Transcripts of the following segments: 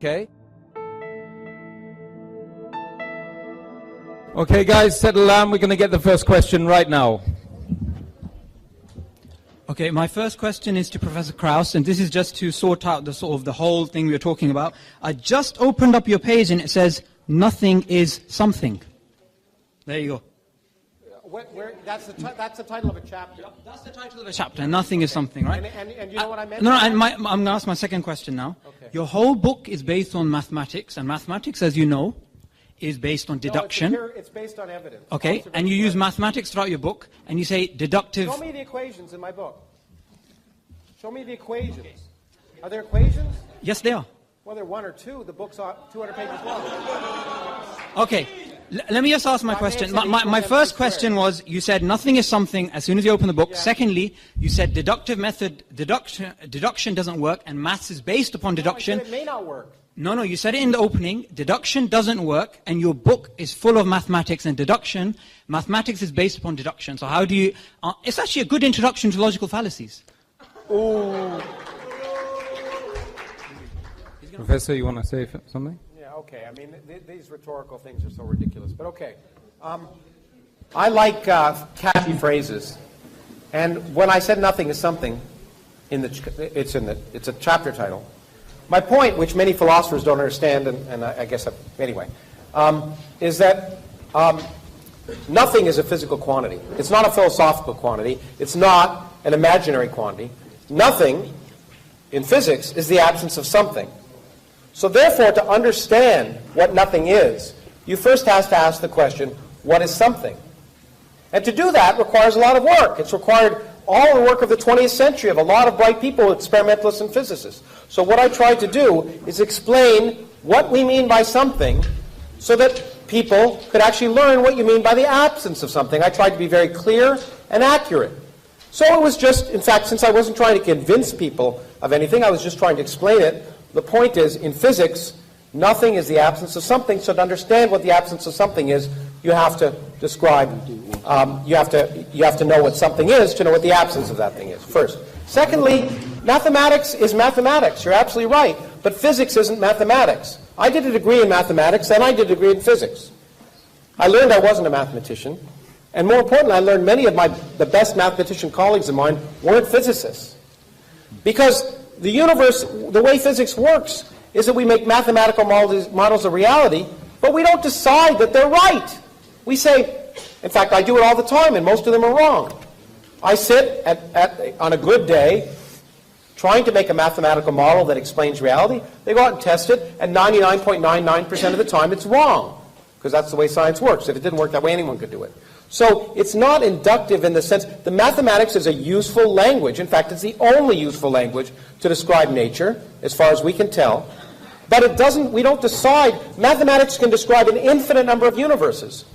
Okay. Okay, guys, settle down. We're going to get the first question right now. Okay, my first question is to Professor Krauss, and this is just to sort out the whole thing we were talking about. I just opened up your page and it says, nothing is something. There you go. That's the title of a chapter. That's the title of a chapter, nothing is something, right? And you know what I meant? No, I'm going to ask my second question now. Okay. Your whole book is based on mathematics, and mathematics, as you know, is based on deduction. No, it's based on evidence. Okay, and you use mathematics throughout your book, and you say deductive... Show me the equations in my book. Show me the equations. Okay. Are there equations? Yes, they are. Well, they're one or two. The book's 200 pages long. Okay, let me just ask my question. My first question was, you said nothing is something as soon as you open the book. Yeah. Secondly, you said deductive method, deduction doesn't work, and maths is based upon deduction. No, I said it may not work. No, you said it in the opening, deduction doesn't work, and your book is full of mathematics and deduction. Mathematics is based upon deduction. So how do you... it's actually a good introduction to logical fallacies. Ooh. Professor, you want to say something? Yeah, okay. I mean, these rhetorical things are so ridiculous, but okay. I like catchy phrases, and when I said nothing is something, it's a chapter title. My point, which many philosophers don't understand, and I guess anyway, is that nothing is a physical quantity. It's not a philosophical quantity. It's not an imaginary quantity. Nothing, in physics, is the absence of something. So therefore, to understand what nothing is, you first have to ask the question, what is something? And to do that requires a lot of work. It's required all the work of the 20th century of a lot of bright people, experimentalists and physicists. So what I tried to do is explain what we mean by something so that people could actually learn what you mean by the absence of something. I tried to be very clear and accurate. So it was just, in fact, since I wasn't trying to convince people of anything, I was just trying to explain it. The point is, in physics, nothing is the absence of something. So to understand what the absence of something is, you have to describe, you have to know what something is to know what the absence of that thing is, first. Secondly, mathematics is mathematics. You're absolutely right. But physics isn't mathematics. I did a degree in mathematics, and I did a degree in physics. I learned I wasn't a mathematician. And more importantly, I learned many of the best mathematician colleagues of mine weren't physicists. Because the universe, the way physics works, is that we make mathematical models of reality, but we don't decide that they're right. We say, in fact, I do it all the time, and most of them are wrong. I sit on a good day trying to make a mathematical model that explains reality. They go out and test it, and 99.99% of the time it's wrong, because that's the way science works. If it didn't work that way, anyone could do it. So it's not inductive in the sense, the mathematics is a useful language. In fact, it's the only useful language to describe nature, as far as we can tell. But it doesn't, we don't decide. Mathematics can describe an infinite number of universes.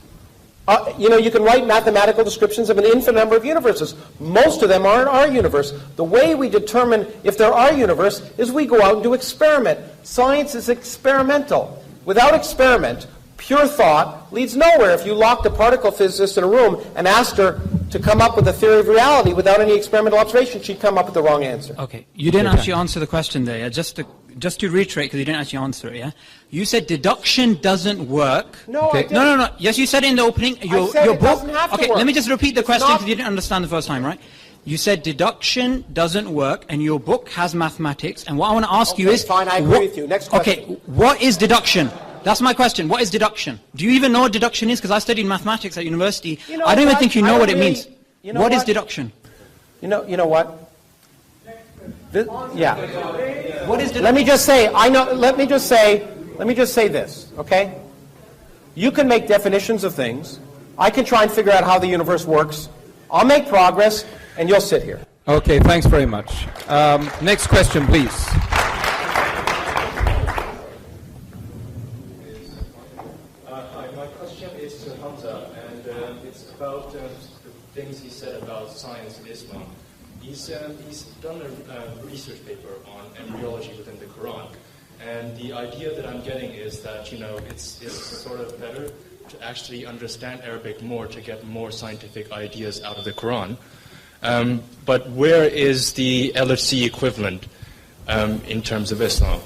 You can write mathematical descriptions of an infinite number of universes. Most of them are in our universe. The way we determine if there are universe is we go out and do experiment. Science is experimental. Without experiment, pure thought leads nowhere. If you locked a particle physicist in a room and asked her to come up with a theory of reality without any experimental observation, she'd come up with the wrong answer. Okay, you didn't actually answer the question there. Yeah? Just to reiterate, because you didn't actually answer it, yeah? You said deduction doesn't work. No, I didn't. No. Yes, you said it in the opening. Your book. Doesn't have to okay, work. Let me just repeat the question because you didn't understand the first time, right? You said deduction doesn't work, and your book has mathematics. And what I want to ask you is... fine, I agree with you. Next question. Okay, what is deduction? That's my question. What is deduction? Do you even know what deduction is? Because I studied mathematics at university. I don't even think you know what it means. What is deduction? You know what? Yeah. What is deduction? Let me just say, let me just say this, okay? You can make definitions of things. I can try and figure out how the universe works. I'll make progress, and you'll sit here. Okay, thanks very much. Next question, please. Hi, my question is to Hamza, and it's about the things he said about science in Islam. He's done a research paper on embryology within the Quran, and the idea that I'm getting is that, it's sort of better to actually understand Arabic more to get more scientific ideas out of the Quran. But where is the LHC equivalent in terms of Islam?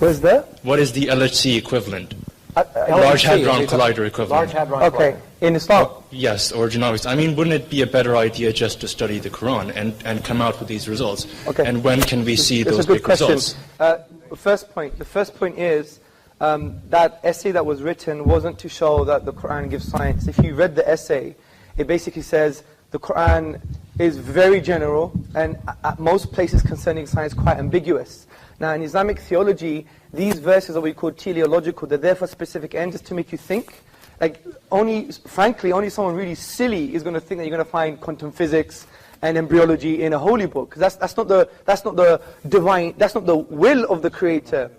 Where's the? What is the LHC equivalent? LHC, Large Hadron Collider equivalent. Large Hadron Okay, Collider. in Islam. Yes, or genomics. I mean, wouldn't it be a better idea just to study the Quran and come out with these results? Okay. And when can we see It's those a good big question. results? The first point is that essay that was written wasn't to show that the Quran gives science. If you read the essay, it basically says the Quran is very general and at most places concerning science quite ambiguous. Now in Islamic theology, these verses that we call teleological, they're there for specific ends, just to make you think. Like frankly, only someone really silly is going to think that you're going to find quantum physics and embryology in a holy book. Because that's not the divine, that's not the will of the Creator.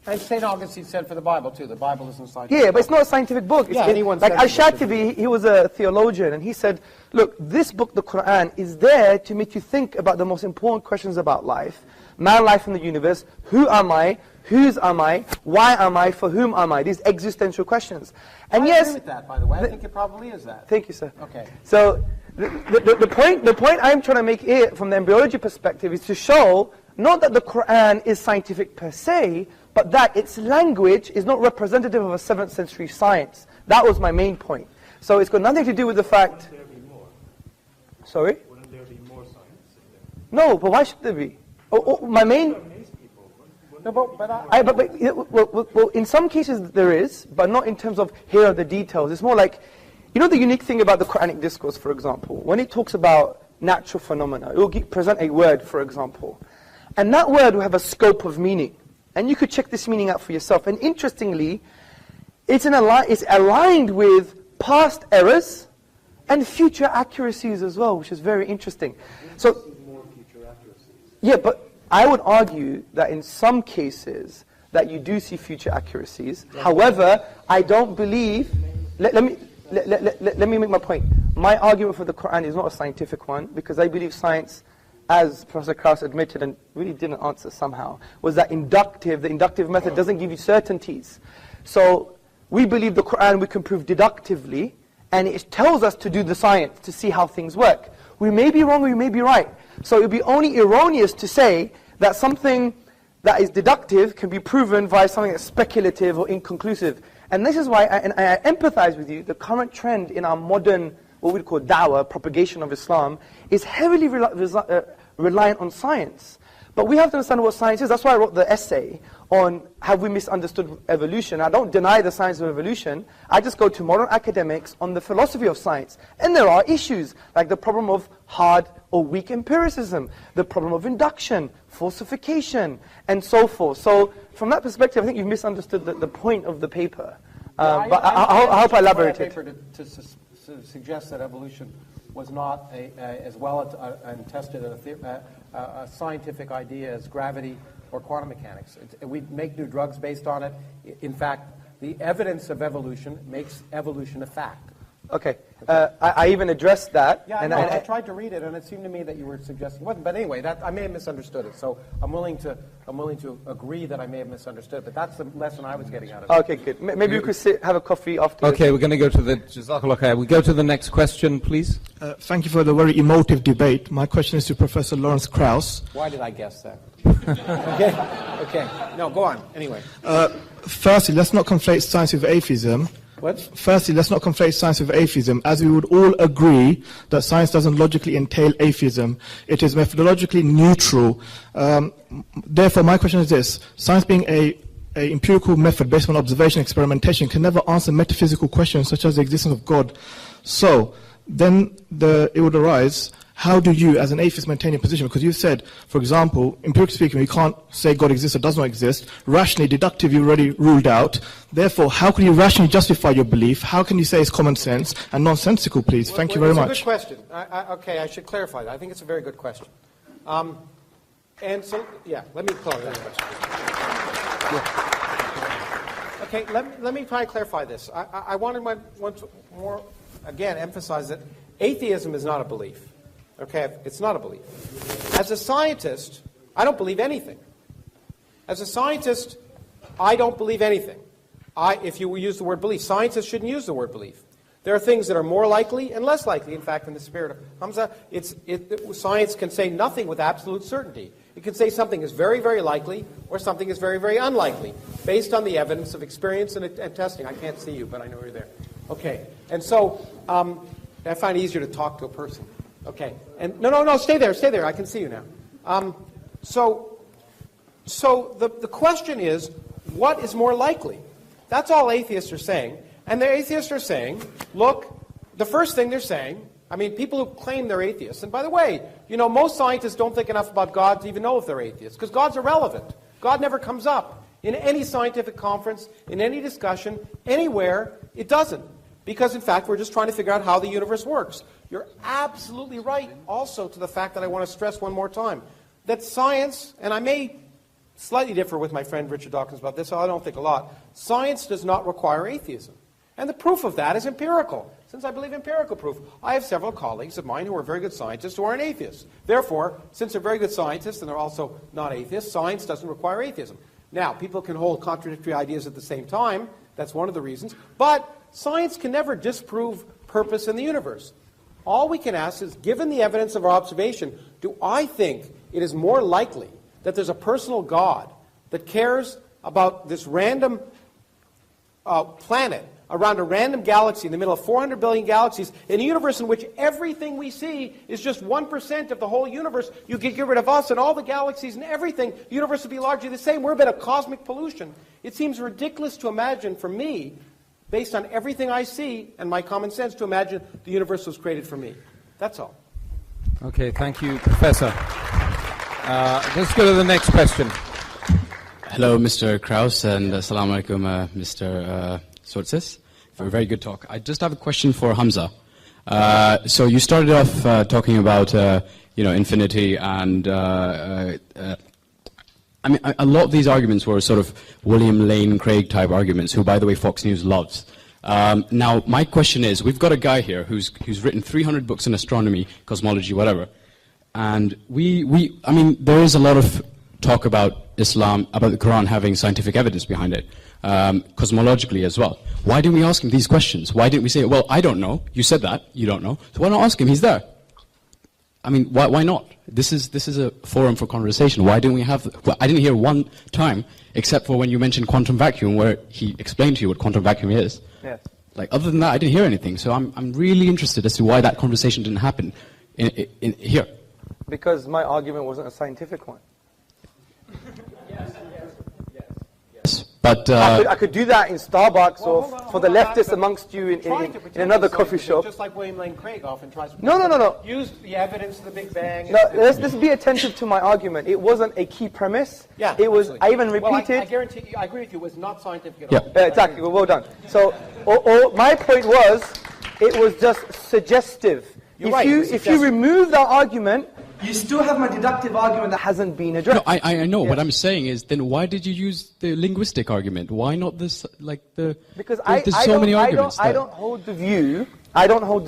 And St. Augustine said for the Bible too. The Bible isn't scientific. Yeah, but it's not a scientific book. Yeah, anyone like says Al-Shatibi, he was a theologian, and he said, look, this book, the Quran, is there to make you think about the most important questions about life, man, life, and the universe. Who am I? Whose am I? Why am I? For whom am I? These existential questions. And I yes, agree with that, by the way. I think it probably is that. Thank you, sir. Okay. So the point I'm trying to make here from the embryology perspective is to show not that the Quran is scientific per se, but that its language is not representative of a 7th century science. That was my main point. So it's got nothing to do with the fact... Wouldn't there be more? Sorry? Wouldn't there be more science in there? No, but why should there be? My main... No, but well, in some cases there is, but not in terms of here are the details. It's more like, you know the unique thing about the Quranic discourse, for example, when it talks about natural phenomena, it will present a word, for example, and that word will have a scope of meaning. And you could check this meaning out for yourself. And interestingly, it's aligned with past errors and future accuracies as well, which is very interesting. So, yeah, but I would argue that in some cases that you do see future accuracies. However, I don't believe. Let me make my point. My argument for the Quran is not a scientific one, because I believe science, as Professor Krauss admitted and really didn't answer somehow, was that the inductive method doesn't give you certainties. So we believe the Quran we can prove deductively, and it tells us to do the science, to see how things work. We may be wrong or we may be right. So it would be only erroneous to say that something that is deductive can be proven via something that's speculative or inconclusive. And this is why, I empathize with you, the current trend in our modern, what we call da'wah, propagation of Islam, is heavily reliant on science. But we have to understand what science is. That's why I wrote the essay on have we misunderstood evolution. I don't deny the science of evolution. I just go to modern academics on the philosophy of science. And there are issues, like the problem of hard or weak empiricism, the problem of induction, falsification, and so forth. So from that perspective, I think you've misunderstood the point of the paper. But I hope I elaborated. To suggest that evolution was not as well and tested a scientific idea as gravity or quantum mechanics. We make new drugs based on it. In fact, the evidence of evolution makes evolution a fact. Okay, I even addressed that. Yeah, and I tried to read it, and it seemed to me that you were suggesting it wasn't. But anyway, I may have misunderstood it. So I'm willing to agree that I may have misunderstood. But that's the lesson I was getting out of it. Okay, good. Maybe we could have a coffee after. Okay, we're going to go to the Jazakallah khair. We go to the next question, please. Thank you for the very emotive debate. My question is to Professor Lawrence Krauss. Why did I guess that? Okay. No, go on. Anyway. Firstly, let's not conflate science with atheism. What? Firstly, let's not conflate science with atheism, as we would all agree that science doesn't logically entail atheism. It is methodologically neutral. Therefore, my question is this. Science being a empirical method based on observation and experimentation can never answer metaphysical questions such as the existence of God. So, then it would arise, how do you, as an atheist, maintain your position? Because you said, for example, empirically speaking, we can't say God exists or does not exist. Rationally, deductively, you already ruled out. Therefore, how can you rationally justify your belief? How can you say it's common sense and nonsensical, please? Thank you very much. It's a good question. Okay, I should clarify that. I think it's a very good question. And so, yeah, let me close that question. Okay, let me try and clarify this. I want to once more, again, emphasize that atheism is not a belief. Okay, it's not a belief. As a scientist, I don't believe anything. As a scientist, I don't believe anything. If you use the word belief, scientists shouldn't use the word belief. There are things that are more likely and less likely. In fact, in the spirit of Hamza, science can say nothing with absolute certainty. It can say something is very, very likely or something is very, very unlikely based on the evidence of experience and testing. I can't see you, but I know you're there. Okay. And so I find it easier to talk to a person. Okay. And no, stay there. Stay there. I can see you now. So the question is, what is more likely? That's all atheists are saying. And the atheists are saying, look, the first thing they're saying, I mean, people who claim they're atheists, and by the way, you know, most scientists don't think enough about God to even know if they're atheists, because God's irrelevant. God never comes up in any scientific conference, in any discussion, anywhere. It doesn't. Because, in fact, we're just trying to figure out how the universe works. You're absolutely right also to the fact that I want to stress one more time, that science, and I may slightly differ with my friend Richard Dawkins about this, so I don't think a lot, science does not require atheism. And the proof of that is empirical. Since I believe empirical proof, I have several colleagues of mine who are very good scientists who aren't atheists. Therefore, since they're very good scientists and they're also not atheists, science doesn't require atheism. Now, people can hold contradictory ideas at the same time. That's one of the reasons. But science can never disprove purpose in the universe. All we can ask is, given the evidence of our observation, do I think it is more likely that there's a personal God that cares about this random planet around a random galaxy in the middle of 400 billion galaxies, in a universe in which everything we see is just 1% of the whole universe? You could get rid of us and all the galaxies and everything. The universe would be largely the same. We're a bit of cosmic pollution. It seems ridiculous to imagine, for me, based on everything I see and my common sense, to imagine the universe was created for me. That's all. Okay, thank you, Professor. Let's go to the next question. Hello, Mr. Krauss, and assalamu alaikum, Mr. Sortsis, for a very good talk. I just have a question for Hamza. So you started off talking about, infinity, and I mean, a lot of these arguments were sort of William Lane Craig type arguments, who, by the way, Fox News loves. Now, my question is, we've got a guy here who's written 300 books in astronomy, cosmology, whatever, and I mean, there is a lot of talk about Islam, about the Quran having scientific evidence behind it, cosmologically as well. Why didn't we ask him these questions? Why didn't we say, well, I don't know, you said that, you don't know, so why not ask him? He's there. I mean, why not? This is a forum for conversation. Why didn't we have? Well, I didn't hear one time, except for when you mentioned quantum vacuum, where he explained to you what quantum vacuum is. Yes. Like, other than that, I didn't hear anything. So I'm really interested as to why that conversation didn't happen in here. Because my argument wasn't a scientific one. But I could do that in Starbucks or for the leftists amongst you in another coffee shop. Just like William Lane Craig often tries to No. use the evidence of the Big Bang. No, let's be attentive to my argument. It wasn't a key premise. Yeah, it was. absolutely. I even repeated. Well, I guarantee you, I agree with you. It was not scientific at all. Yeah. Exactly. Well done. So, my point was, it was just suggestive. You're right, If you remove that argument, you still have my deductive argument that hasn't been addressed. No, I know. What I'm saying is, then why did you use the linguistic argument? Why not this, Because there's so many arguments. I don't hold the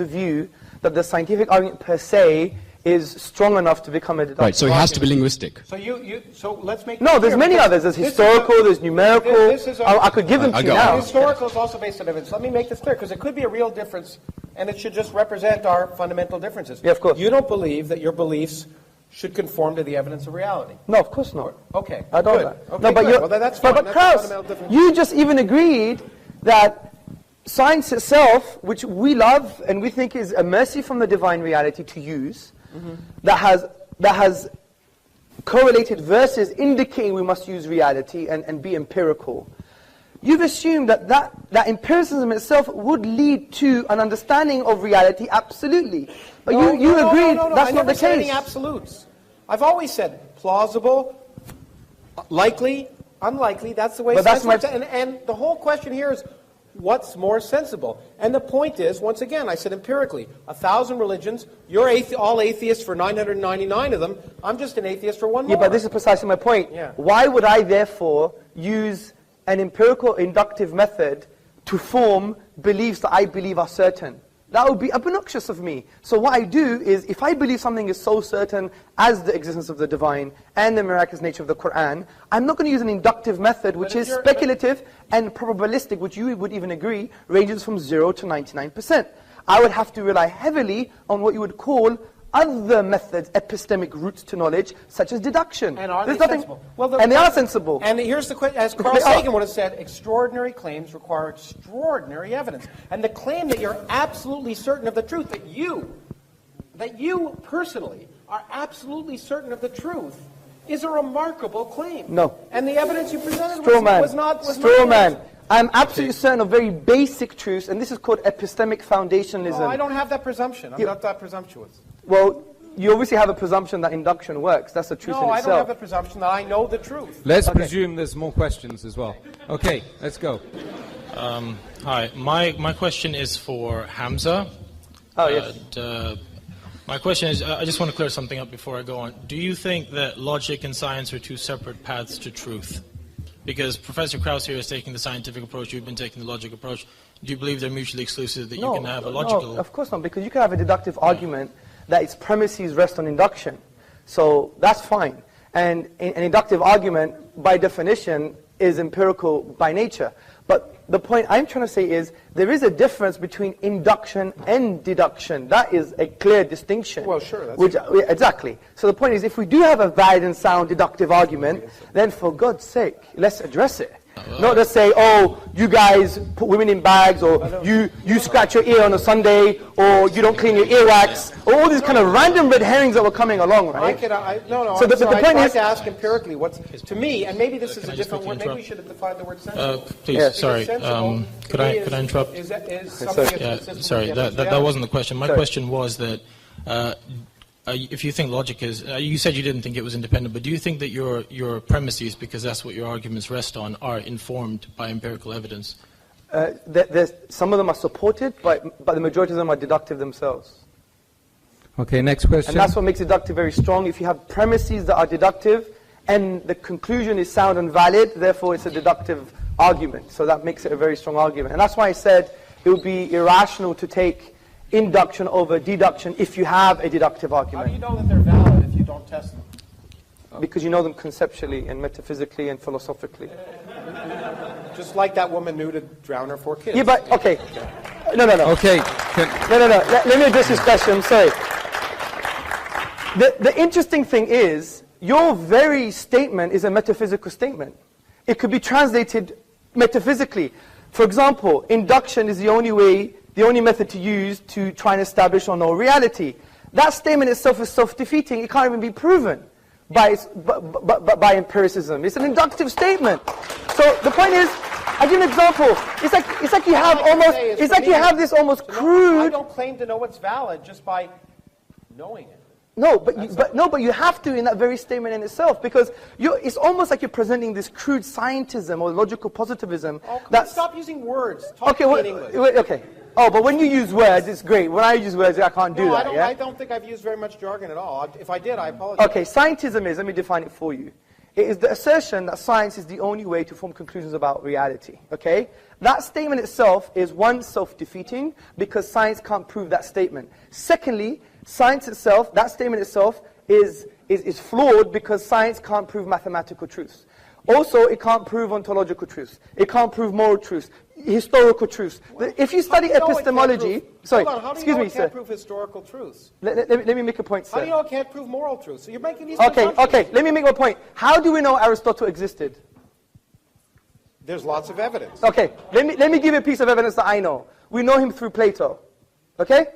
view that the scientific argument per se is strong enough to become a deductive Right, so it has to be linguistic. So let's make. No, there's many others. There's historical, there's numerical. I could give them to you now. Historical is also based on evidence. Let me make this clear, because it could be a real difference, and it should just represent our fundamental differences. Yeah, of course. You don't believe that your beliefs should conform to the evidence of reality. No, of course not. Okay. I don't. Good. Okay, No, but good. well, that's fine. But That's a Krauss, fundamental difference. you just even agreed that science itself, which we love and we think is a mercy from the divine reality to use, that has correlated verses indicating we must use reality and be empirical. You've assumed that empiricism itself would lead to an understanding of reality, absolutely. But you agreed that's not the case. I never said any absolutes. I've always said plausible, likely, unlikely. That's the way science works. And the whole question here is, what's more sensible? And the point is, once again, I said empirically, 1,000 religions, you're all atheists for 999 of them, I'm just an atheist for one more. Yeah, but this is precisely my point. Yeah. Why would I therefore use an empirical inductive method to form beliefs that I believe are certain? That would be obnoxious of me. So what I do is, if I believe something is so certain as the existence of the divine and the miraculous nature of the Quran, I'm not going to use an inductive method which is speculative and probabilistic, which you would even agree ranges from 0 to 99%. I would have to rely heavily on what you would call other methods, epistemic routes to knowledge, such as deduction. And are There's they nothing, sensible? and they are sensible. And here's the question, as Carl They are. Sagan would have said, extraordinary claims require extraordinary evidence. And the claim that you're absolutely certain of the truth, that you personally are absolutely certain of the truth, is a remarkable claim. No. And the evidence you presented Straw man. was not... Straw man. I'm absolutely certain of very basic truths, and this is called epistemic foundationalism. Oh, I don't have that presumption. I'm not that presumptuous. Well, you obviously have a presumption that induction works. That's the truth in No, I itself. don't have the presumption that I know the truth. Let's presume there's more questions as well. Okay, let's go. Hi, my question is for Hamza. Oh, yes. My question is, I just want to clear something up before I go on. Do you think that logic and science are two separate paths to truth? Because Professor Krauss here is taking the scientific approach, you've been taking the logic approach. Do you believe they're mutually exclusive, that you can have a logical... No, of course not, because you can have a deductive argument that its premises rest on induction. So that's fine. And an inductive argument, by definition, is empirical by nature. But the point I'm trying to say is, there is a difference between induction and deduction. That is a clear distinction. Well, sure. That's Exactly. So the point is, if we do have a valid and sound deductive argument, then for God's sake, let's address it. Not just say, oh, you guys put women in bags, or you scratch your ear on a Sunday, or you don't clean your earwax, or all these kind of random red herrings that were coming along, right? So the point is, to ask empirically what's, to me, and maybe this is a different word, maybe we should have defined the word sensible. Please, Yes. sorry, could I interrupt? Sorry, that wasn't the question. My question was that if you think logic is, you said you didn't think it was independent, but do you think that your premises, because that's what your arguments rest on, are informed by empirical evidence? Some of them are supported, but the majority of them are deductive themselves. Okay, next question. And that's what makes deductive very strong. If you have premises that are deductive, and the conclusion is sound and valid, therefore it's a deductive argument. So that makes it a very strong argument. And that's why I said it would be irrational to take induction over deduction if you have a deductive argument. How do you know that they're valid if you don't test them? Because you know them conceptually and metaphysically and philosophically. Just like that woman knew to drown her 4 kids. Yeah, but, okay. No. Okay. No. Let me address this question. I'm sorry. The interesting thing is, your very statement is a metaphysical statement. It could be translated metaphysically. For example, induction is the only method to use to try and establish or know reality. That statement itself is self-defeating. It can't even be proven by empiricism. It's an inductive statement. So the point is, I give an example. It's like you have this almost crude. I don't claim to know what's valid just by knowing it. No, but you have to in that very statement in itself, because it's almost like you're presenting this crude scientism or logical positivism. Oh, stop using words. Talk to me in English. Okay. Oh, but when you use words, it's great. When I use words, I can't do that. I don't think I've used very much jargon at all. If I did, I apologize. Okay, scientism is, let me define it for you. It is the assertion that science is the only way to form conclusions about reality. Okay? That statement itself is, one, self-defeating, because science can't prove that statement. Secondly, science itself, that statement itself is flawed because science can't prove mathematical truths. Also, it can't prove ontological truths. It can't prove moral truths, historical truths. If you study epistemology... Sorry, excuse me, sir. How do you know it can't prove historical truths? Let me make a point, sir. How do you know it can't prove moral truths? So you're making these Okay, let me make a point. How do we know Aristotle existed? There's lots of evidence. Okay, let me give you a piece of evidence that I know. We know him through Plato. Okay?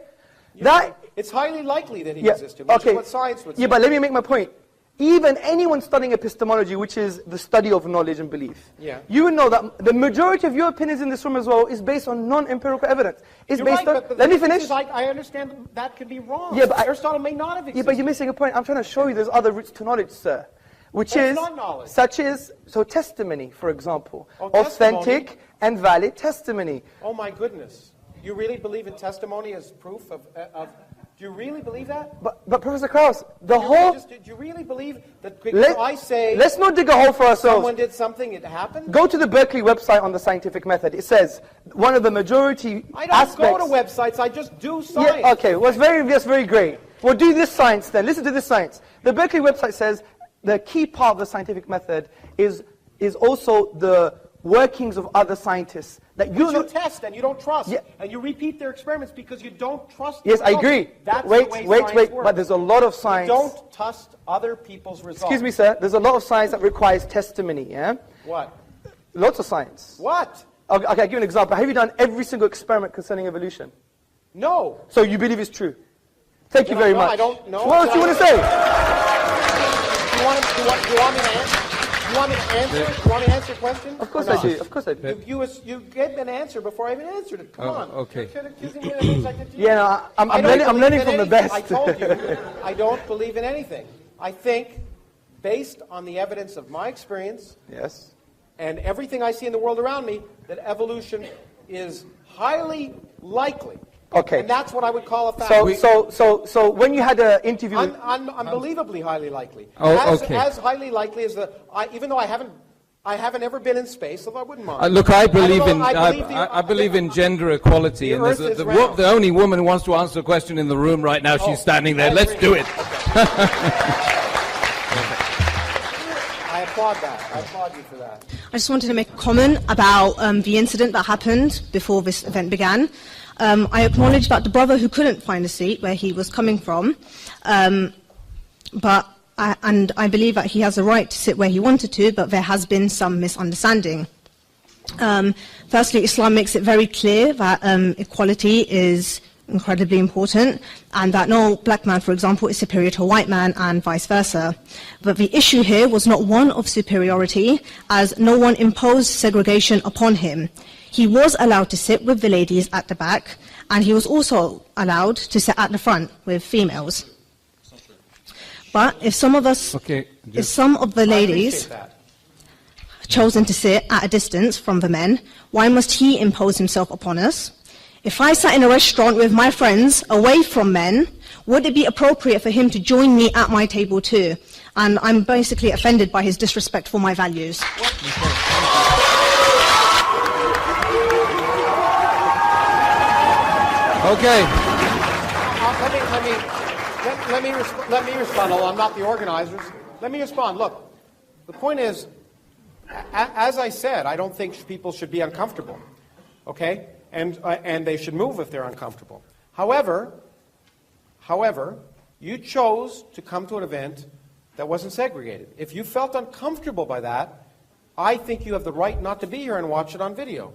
It's highly likely that he existed, which is what science would say. Yeah, but let me make my point. Even anyone studying epistemology, which is the study of knowledge and belief, you would know that the majority of your opinions in this room as well is based on non-empirical evidence. It's based on... Let me finish. I understand that could be wrong. Yeah, but Aristotle may not have existed. Yeah, but you're missing a point. I'm trying to show you there's other routes to knowledge, sir. Which is, such as, testimony, for example. Authentic and valid testimony. Oh my goodness. You really believe in testimony as proof of do you really believe that? But Professor Krauss, do you really believe that because I say... Let's not dig a hole for ourselves. Someone did something, it happened? Go to the Berkeley website on the scientific method. It says, one of the majority I don't go to websites, I just do science. Yeah, okay, well, that's very great. Well, do this science then. Listen to this science. The Berkeley website says the key part of the scientific method is also the workings of other scientists that you You test and you don't trust. Yeah. And you repeat their experiments because you don't trust Yes, I results. agree. That's Wait, the way wait, science wait. works. But there's a lot of science. You don't trust other people's results. Excuse me, sir. There's a lot of science that requires testimony, yeah? What? Lots of science. What? Okay, I'll give you an example. Have you done every single experiment concerning evolution? No. So you believe it's true? Thank you No, very no, much. I don't know. What else do you want to say? Do you want me to answer? Do you want me to answer? Do you want me to answer your question? Of course or I not? do. Of course I do. You gave an answer before I even answered it. Come on. okay. You're accusing me of things I did to you. Yeah, no, I'm I don't learning believe in from the anything. best. I told you, I don't believe in anything. I think, based on the evidence of my experience Yes. and everything I see in the world around me, that evolution is highly likely. Okay. And that's what I would call a fact. So when you had an interview with... Unbelievably highly likely. Oh, okay. As highly likely as even though I haven't ever been in space, although I wouldn't mind. Look, I believe I believe in gender equality, The and there's Earth is the round. only woman who wants to answer a question in the room right now. She's standing there. I Let's agree. do it. I applaud that. I applaud you for that. I just wanted to make a comment about the incident that happened before this event began. I acknowledge that the brother who couldn't find a seat where he was coming from, but I believe that he has a right to sit where he wanted to, but there has been some misunderstanding. Firstly, Islam makes it very clear that equality is incredibly important, and that no black man, for example, is superior to a white man, and vice versa. But the issue here was not one of superiority, as no one imposed segregation upon him. He was allowed to sit with the ladies at the back, and he was also allowed to sit at the front with females. But if some of us, if some of the ladies chosen to sit at a distance from the men, why must he impose himself upon us? If I sat in a restaurant with my friends away from men, would it be appropriate for him to join me at my table too? And I'm basically offended by his disrespect for my values. Okay. Let me respond. Although I'm not the organizers, let me respond. Look, the point is, as I said, I don't think people should be uncomfortable. Okay, and they should move if they're uncomfortable. However, you chose to come to an event that wasn't segregated. If you felt uncomfortable by that, I think you have the right not to be here and watch it on video.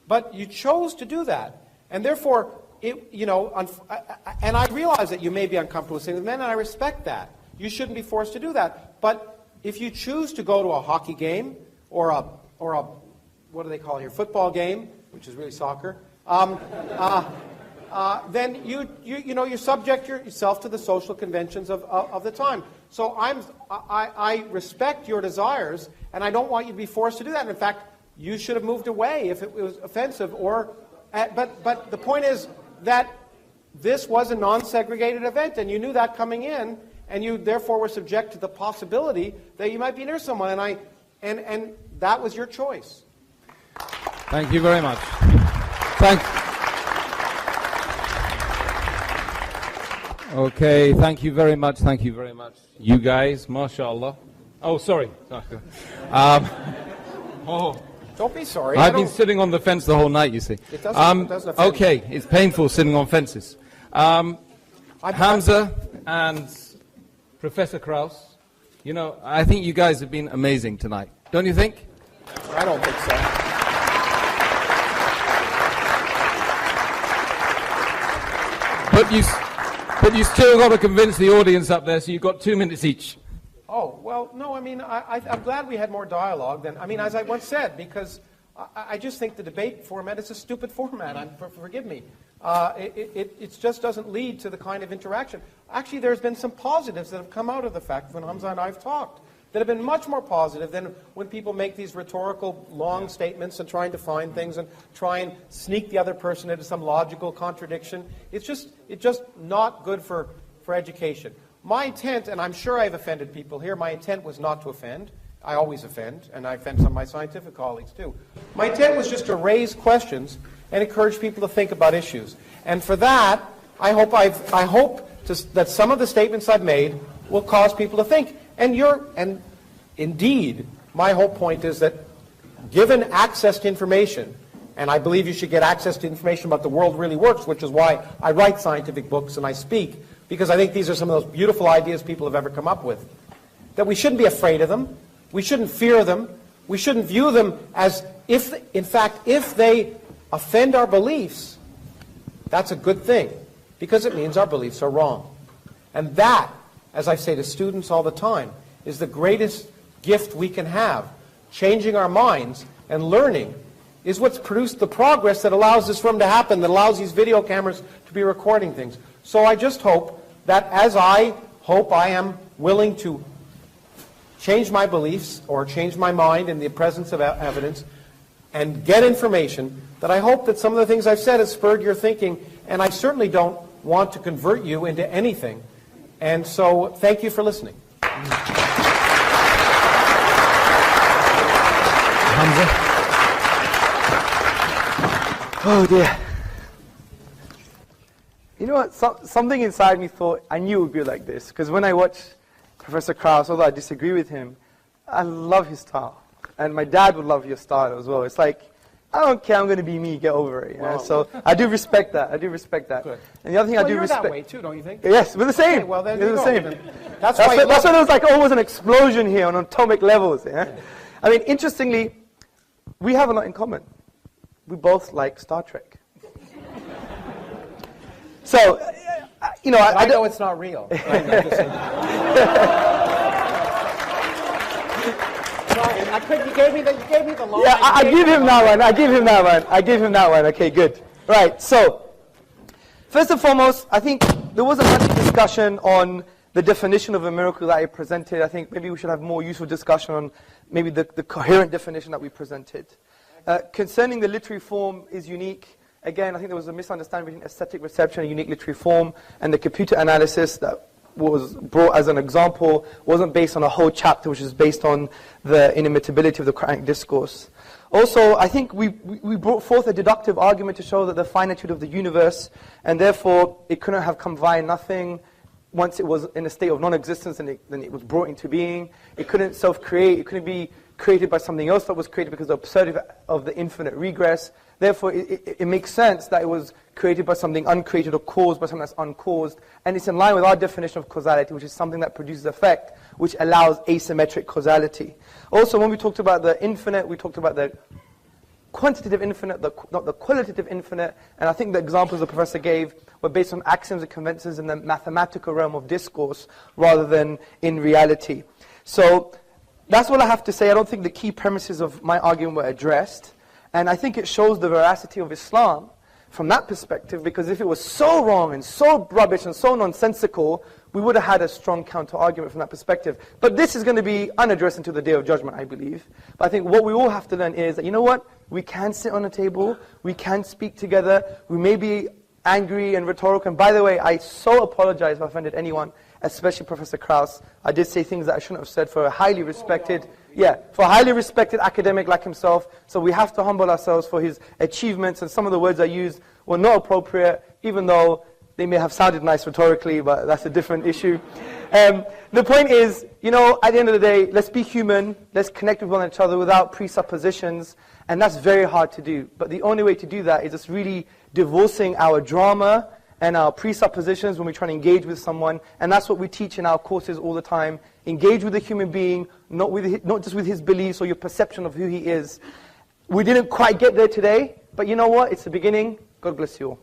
But you chose to do that, and therefore, and I realize that you may be uncomfortable sitting with men, and I respect that. You shouldn't be forced to do that. But if you choose to go to a hockey game or a what do they call it here, football game, which is really soccer, then you subject yourself to the social conventions of the time. So I respect your desires, and I don't want you to be forced to do that. And in fact, you should have moved away if it was offensive. But the point is that this was a non-segregated event, and you knew that coming in, and you therefore were subject to the possibility that you might be near someone, and that was your choice. Thank you very much. Okay, thank you very much. Thank you very much. You guys, mashallah. Oh, sorry. Don't be sorry. I've been sitting on the fence the whole night, you see. It doesn't offend okay, it's painful sitting on fences. Hamza and Professor Krauss, I think you guys have been amazing tonight. Don't you think? I don't think so. But you still got to convince the audience up there, so you've got 2 minutes each. Oh, well, no, I'm glad we had more dialogue than, as I once said, because I just think the debate format is a stupid format. Forgive me. It just doesn't lead to the kind of interaction. Actually, there's been some positives that have come out of the fact when Hamza and I have talked that have been much more positive than when people make these rhetorical long statements and trying to find things and try and sneak the other person into some logical contradiction. It's just not good for education. My intent, and I'm sure I've offended people here, my intent was not to offend. I always offend, and I offend some of my scientific colleagues too. My intent was just to raise questions and encourage people to think about issues. And for that, I hope that some of the statements I've made will cause people to think. And indeed, my whole point is that given access to information, and I believe you should get access to information about the world really works, which is why I write scientific books and I speak, because I think these are some of those beautiful ideas people have ever come up with, that we shouldn't be afraid of them, we shouldn't fear them, we shouldn't view them as, if, in fact, if they offend our beliefs, that's a good thing, because it means our beliefs are wrong. And that, as I say to students all the time, is the greatest gift we can have. Changing our minds and learning is what's produced the progress that allows this room to happen, that allows these video cameras to be recording things. So I just hope that as I hope I am willing to change my beliefs or change my mind in the presence of evidence and get information, that I hope that some of the things I've said have spurred your thinking, and I certainly don't want to convert you into anything. And so thank you for listening. Hamza? Oh dear. You know what, something inside me thought I knew it would be like this, because when I watch Professor Krauss, although I disagree with him, I love his style. And my dad would love your style as well. It's like, I don't care, I'm going to be me, get over it. You know? So I do respect that, I do respect that. Good. And the other thing I do you're respect... that way too, don't you think? Yes, we're the same. Okay, well, then we're you the go. same. That's why there was like almost an explosion here on atomic levels. Yeah? I mean, interestingly, we have a lot in common. We both like Star Trek. So, you know, I know it's not real. Sorry, you gave me the line. Yeah, I give him that one. I give him that one. I give him that one. Okay, good. Right. So, first and foremost, I think there was a much discussion on the definition of a miracle that I presented. I think maybe we should have more useful discussion on maybe the coherent definition that we presented. Concerning the literary form is unique. Again, I think there was a misunderstanding between aesthetic reception and unique literary form, and the computer analysis that was brought as an example wasn't based on a whole chapter, which is based on the inimitability of the Quranic discourse. Also, I think we brought forth a deductive argument to show that the finitude of the universe, and therefore it couldn't have come via nothing. Once it was in a state of non-existence, and then it was brought into being. It couldn't self-create. It couldn't be created by something else that was created because of the absurdity of the infinite regress. Therefore, it makes sense that it was created by something uncreated or caused by something that's uncaused. And it's in line with our definition of causality, which is something that produces effect, which allows asymmetric causality. Also, when we talked about the infinite, we talked about the quantitative infinite, not the qualitative infinite. And I think the examples the professor gave were based on axioms and conventions in the mathematical realm of discourse rather than in reality. So that's what I have to say. I don't think the key premises of my argument were addressed. And I think it shows the veracity of Islam from that perspective, because if it was so wrong and so rubbish and so nonsensical, we would have had a strong counter-argument from that perspective. But this is going to be unaddressed until the Day of Judgment, I believe. But I think what we all have to learn is that, you know what? We can sit on a table, we can speak together, we may be angry and rhetorical. And by the way, I so apologize if I offended anyone, especially Professor Krauss. I did say things that I shouldn't have said for a highly respected, for a highly respected academic like himself. So we have to humble ourselves for his achievements, and some of the words I used were not appropriate, even though they may have sounded nice rhetorically, but that's a different issue. The point is, you know, at the end of the day, let's be human, let's connect with one another without presuppositions, and that's very hard to do. But the only way to do that is just really divorcing our drama and our presuppositions when we try to engage with someone, and that's what we teach in our courses all the time. Engage with a human being, not just with his beliefs or your perception of who he is. We didn't quite get there today, but you know what? It's the beginning. God bless you all.